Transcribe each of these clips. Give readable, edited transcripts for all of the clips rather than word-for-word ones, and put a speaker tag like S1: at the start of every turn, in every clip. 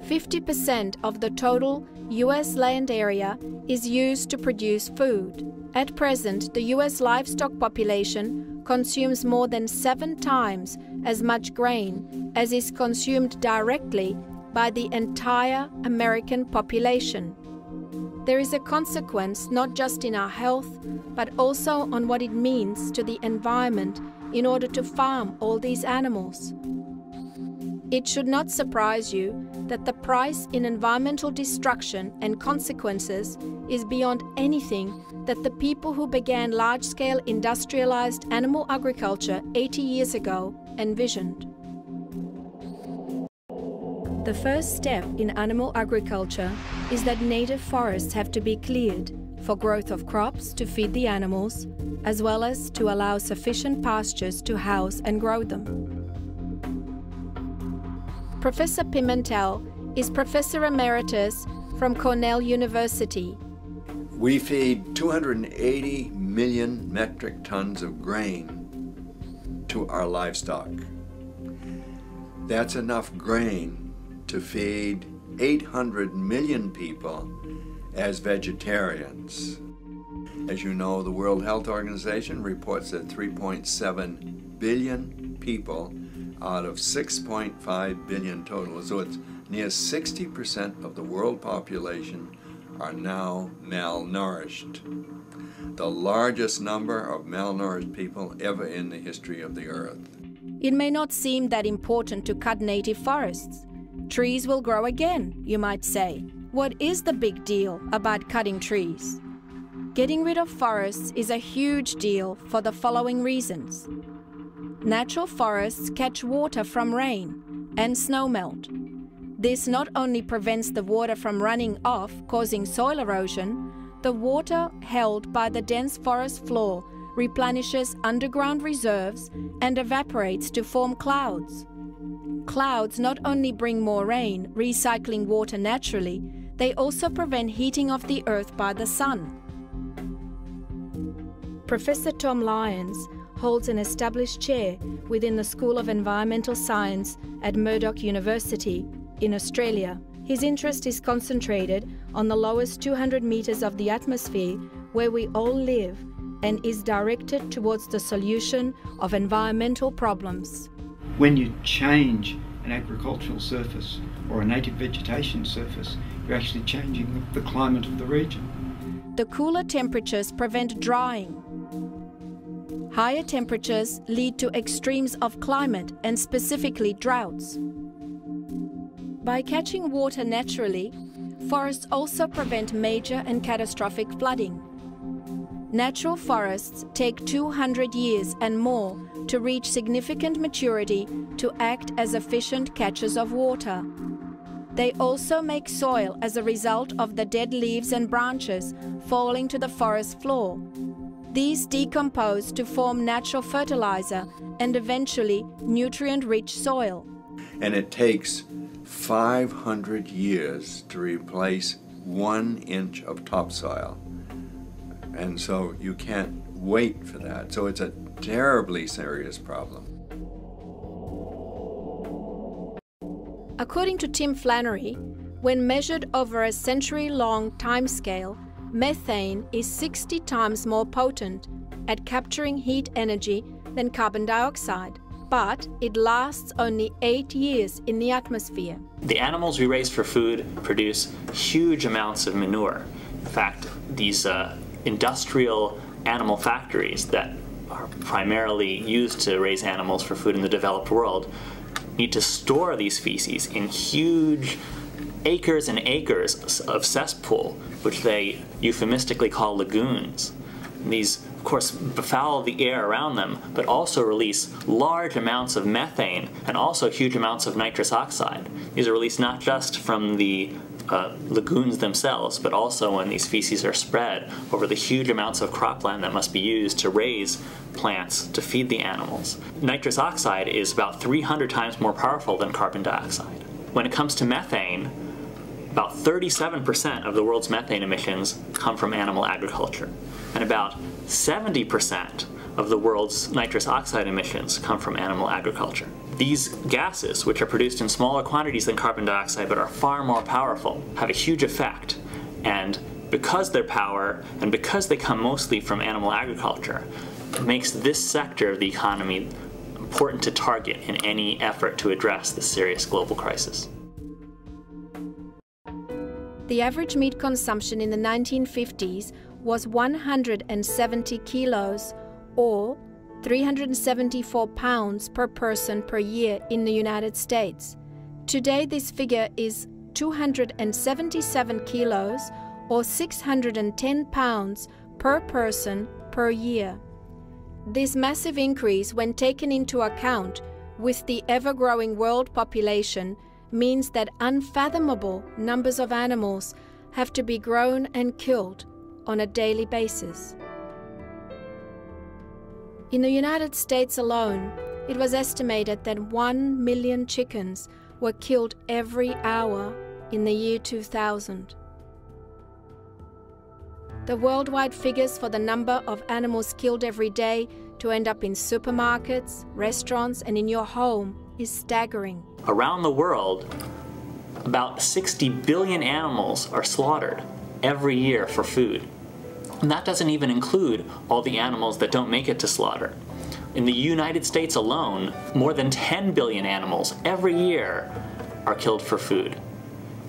S1: 50% of the total U.S. land area is used to produce food. At present, the U.S. livestock population consumes more than 7 times as much grain as is consumed directly by the entire American population. There is a consequence not just in our health, but also on what it means to the environment in order to farm all these animals. It should not surprise you that the price in environmental destruction and consequences is beyond anything that the people who began large-scale industrialized animal agriculture 80 years ago envisioned. The first step in animal agriculture is that native forests have to be cleared for growth of crops to feed the animals, as well as to allow sufficient pastures to house and grow them. Professor Pimentel is Professor Emeritus from Cornell University.
S2: We feed 280 million metric tons of grain to our livestock. That's enough grain to feed 800 million people as vegetarians. As you know, the World Health Organization reports that 3.7 billion people out of 6.5 billion total, so it's near 60% of the world population are now malnourished. The largest number of malnourished people ever in the history of the earth.
S1: It may not seem that important to cut native forests. Trees will grow again, you might say. What is the big deal about cutting trees? Getting rid of forests is a huge deal for the following reasons. Natural forests catch water from rain and snowmelt. This not only prevents the water from running off, causing soil erosion, the water held by the dense forest floor replenishes underground reserves and evaporates to form clouds. Clouds not only bring more rain, recycling water naturally, they also prevent heating of the earth by the sun. Professor Tom Lyons holds an established chair within the School of Environmental Science at Murdoch University in Australia. His interest is concentrated on the lowest 200 meters of the atmosphere where we all live and is directed towards the solution of environmental problems.
S3: When you change an agricultural surface or a native vegetation surface, you're actually changing the climate of the region.
S1: The cooler temperatures prevent drying. Higher temperatures lead to extremes of climate and specifically droughts. By catching water naturally, forests also prevent major and catastrophic flooding. Natural forests take 200 years and more to reach significant maturity to act as efficient catchers of water. They also make soil as a result of the dead leaves and branches falling to the forest floor. These decompose to form natural fertilizer and eventually nutrient-rich soil.
S2: And it takes 500 years to replace 1 inch of topsoil. And so you can't wait for that. So it's a terribly serious problem.
S1: According to Tim Flannery, when measured over a century-long timescale, methane is 60 times more potent at capturing heat energy than carbon dioxide, but it lasts only 8 years in the atmosphere.
S4: The animals we raise for food produce huge amounts of manure. In fact, these industrial animal factories that are primarily used to raise animals for food in the developed world need to store these feces in huge acres and acres of cesspool, which they euphemistically call lagoons. And these, of course, befoul the air around them, but also release large amounts of methane and also huge amounts of nitrous oxide. These are released not just from the lagoons themselves, but also when these feces are spread over the huge amounts of cropland that must be used to raise plants to feed the animals. Nitrous oxide is about 300 times more powerful than carbon dioxide. When it comes to methane, about 37% of the world's methane emissions come from animal agriculture, and about 70% of the world's nitrous oxide emissions come from animal agriculture. These gases, which are produced in smaller quantities than carbon dioxide but are far more powerful, have a huge effect. And because their power, and because they come mostly from animal agriculture, it makes this sector of the economy important to target in any effort to address this serious global crisis.
S1: The average meat consumption in the 1950s was 170 kilos, or 374 pounds per person per year in the United States. Today this figure is 277 kilos, or 610 pounds per person per year. This massive increase, when taken into account with the ever-growing world population, means that unfathomable numbers of animals have to be grown and killed on a daily basis. In the United States alone, it was estimated that 1 million chickens were killed every hour in the year 2000. The worldwide figures for the number of animals killed every day to end up in supermarkets, restaurants, and in your home is staggering.
S4: Around the world, about 60 billion animals are slaughtered every year for food. And that doesn't even include all the animals that don't make it to slaughter. In the United States alone, more than 10 billion animals every year are killed for food.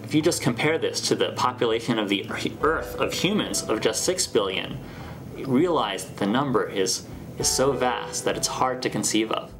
S4: If you just compare this to the population of the Earth of humans of just 6 billion, you realize that the number is so vast that it's hard to conceive of.